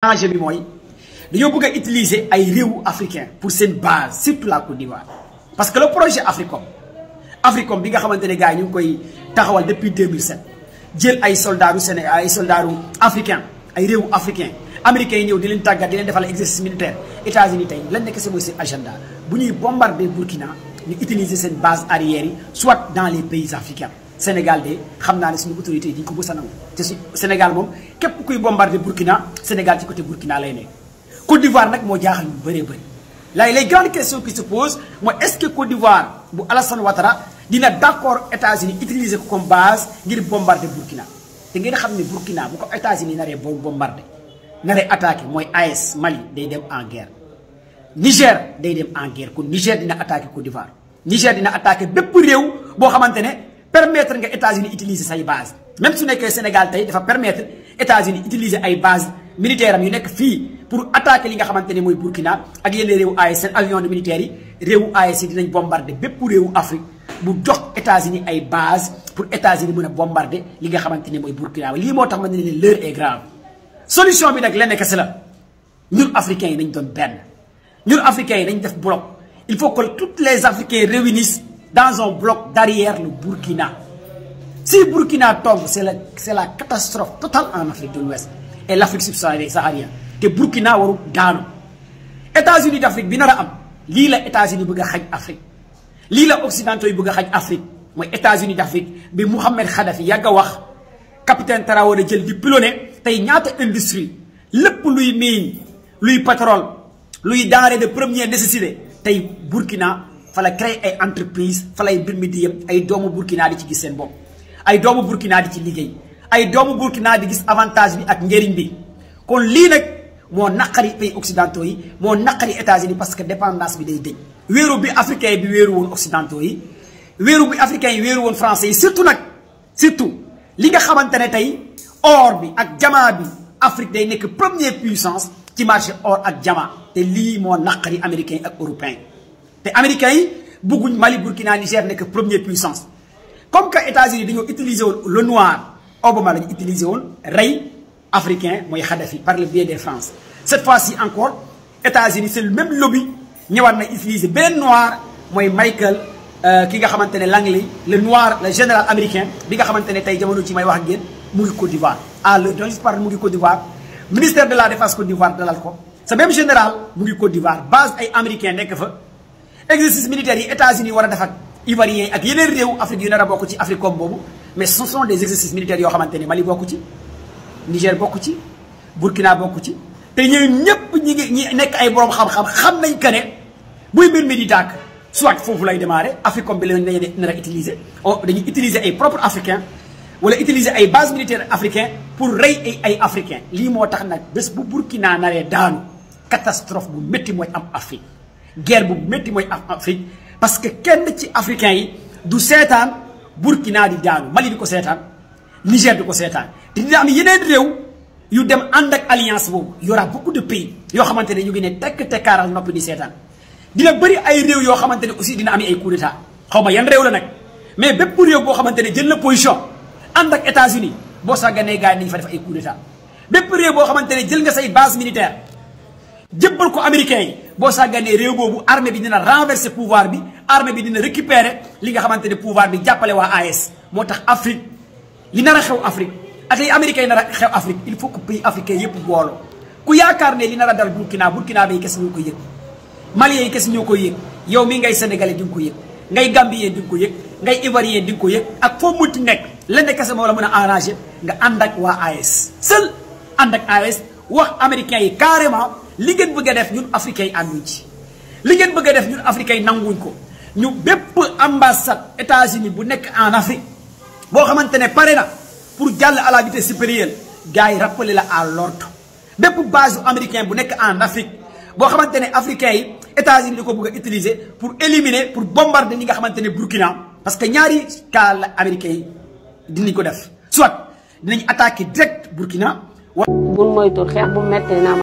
enjeu bi mooy dañoo bëgg a utiliser ay réewu africain pour seen base surtout la Côte d'Ivoire parce que le projet Africom bi nga xamante ne gars yi ñu ngi koy taxawal depuis 2007 jël ay soldats Sénégal ay soldats africain ay réewu africain américains yi ñëw di leen tàggat di leen defal exercice militaire États-Unis tey lan nekk si mooy seen agenda bu ñuy bombarder Burkina ñu utiliser seen base arrière yi soit dans les pays africains Sénégal de xam naa ne suñu autorités yi dañu ko bës a nangu te su Sénégal moom képp kuy bombarder Burkina Sénégal ci côté Burkina lay nekk. Côte d'Ivoire nag moo jaaxal ñu bëree bëri léegi les grandes questions qui se posent mooy est-ce que Côte d'Ivoire bu Alassane Ouattara dina d'accord États-Unis utiliser ko comme base ngir bombarder Burkina te ngeen xam ne Burkina bu ko États-Unis naree bombarder naree attaqué mooy AES Mali day dem en guerre Niger day dem en guerre kon Niger dina attaqué Côte d'Ivoire Niger dina attaqué bépp réew boo xamante ne permettre nga États-Unis utiliser say base même su nekkee Sénégal tey dafa permettre États-Unis utiliser ay base militaire am yu nekk fii pour attaquer li nga xamante ne mooy Burkina ak yeneen réewu AES seen avion de militaires yi réewu AES yi dinañ bombarder bépp réewu Afrique bu jox États-Unis ay base pour États-Unis mën a bombarder li nga xamante ne mooy Burkina lii moo tax ma ne leen l'heure est grave solution bi nag lenn kese la ñun africains yi nañ doon benn ñun africains yi nañ def bloc il faut que tous les africains réunissent dans un bloc derrière le Burkina si Burkina tombe c'est la catastrophe totale en Afrique de l'Ouest et l'Afrique subsaharienne te Burkina waru daanu États-Unis d'Afrique bi nar a am lii la États-Unis bëgg a xaj Afrique lii la occidentaux yi bëgg a xaj Afrique mooy États-Unis d'Afrique bi Mohamed Kadhafi yàgg a wax capitaine Traoré jël di pilonné tey ñaata industrie lépp luy mine luy pétrole luy denrée de première nécessité tey Burkina fa la créé ay entreprise fa lay mbir mi di yëpp ay doomu Burkina di ci gis seen bopp ay doomu Burkina di ci liggéey ay doomu Burkina di gis avantage bi ak njëriñ bi kon lii nag moo naqari pays occidentaux yi moo naqari États-Unis parce que dépendance bi day dëñ wéeru bi africain bi wéeru woon occidentaux yi wéeru bi africain yi wéeru woon français yi surtout li nga xamante ne tey or bi ak diamant bi Afrique day nekk première puissance ci marché or ak diamant te lii moo naqari américains yi ak européens te américains yi bëgguñ Mali Burkina Niger nekk première puissance comme que États-Unis dañoo utiliser woon le noir Obama la ñu utiliser woon rey africain mooy Kadhafi par le biais des France cette fois-ci encore États-Unis c'est le même lobby ñëwaat na utiliser beneen noir mooy Michael ki nga xamante ne Langley le noir le général américain bi nga xamante ne tey jamono ci may wax ak yéen mu ngi Côte d'Ivoire à l'heure dont je parle mu ngi Côte d'Ivoire ministère de la défense Côte d'Ivoire dalal ko ce même général mu ngi Côte d'Ivoire base ay américain nekk fa exercice militaire yi États-Unis war a def ak ivoiriens ak yeneen réew Afrique yu nar a bokk ci Afrique comme boobu mais ce sont des exercices militaires yoo xamante ne Mali bokku ci Niger bokku ci Burkina bokku ci te ñooñu ñëpp ñi nekk ay borom xam-xam xam nañ que ne buy mbir mi di tàkk soit foofu lay démarrer Afrique comme bi la nar a utiliser dañuy utiliser ay propres africains wala utiliser ay bases militaires africains pour rey ay africains lii moo tax nag bés bu Burkina naree daanu catastrophe bu métti mooy am Afrique guerre bu métti mooy am Afrique parce que kenn ci africains yi du seetaan Burkina di daanu Mali di ko seetaan Niger di ko seetaan te dina am yeneen réew yu dem ànd ak alliance boobu y aura beaucoup de pays yoo xamante ne ñu ngi ne tekk tekkaaral noppi di seetaan dina bëri ay réew yoo xamante ne aussi dina am ay coup d'état xaw ma yan réew la nag mais bépp réew boo xamante ne jël na position ànd ak États-Unis boo sàgganee gars yi nañu fa def ay coup d'état bépp réew boo xamante ne jël nga say base militaire jëbbal ko américains yi boo sàgganee réew boobu armée bi dina renverser pouvoir bi armée bi dina récupérer li nga xamante ne pouvoir bi jàppale waa AES moo tax Afrique li nar a xew Afrique ak li américains yi nar a xew Afrique il faut que pays africains yëpp booloo ku yaakaar ne li nar a dal Burkina bay kese ñoo ko yëg Maliens yi kese ñoo ko yëg yow mi ngay sénégalais di nga ko yëg ngay gambien di nga ko yëg ngay ivoirien di nga ko yëg ak foo muti nekk lenn kese moo la mën a arranger nga ànd ak waa AES seul ànd ak AES wax américains yi carrément li ngeen bëgg a def ñun africains yi ànduñ ci li ngeen bëgg a def ñun africains yi nanguwuñ ko ñu bépp ambassade États-Unis bu nekk en Afrique boo xamante ne pare na pour jàll à la vitesse supérieure gars yi rappeler la à l'ordre bépp base américain bu nekk en Afrique boo xamante ne africains yi États-Unis di ko bëgg a utiliser pour éliminer pour bombarder ñi nga xamante ne Burkina parce que ñaari cas la américains yi dinañ ko def soit dinañ attaquer direct Burkina. bul moytu xeex bu méttee naa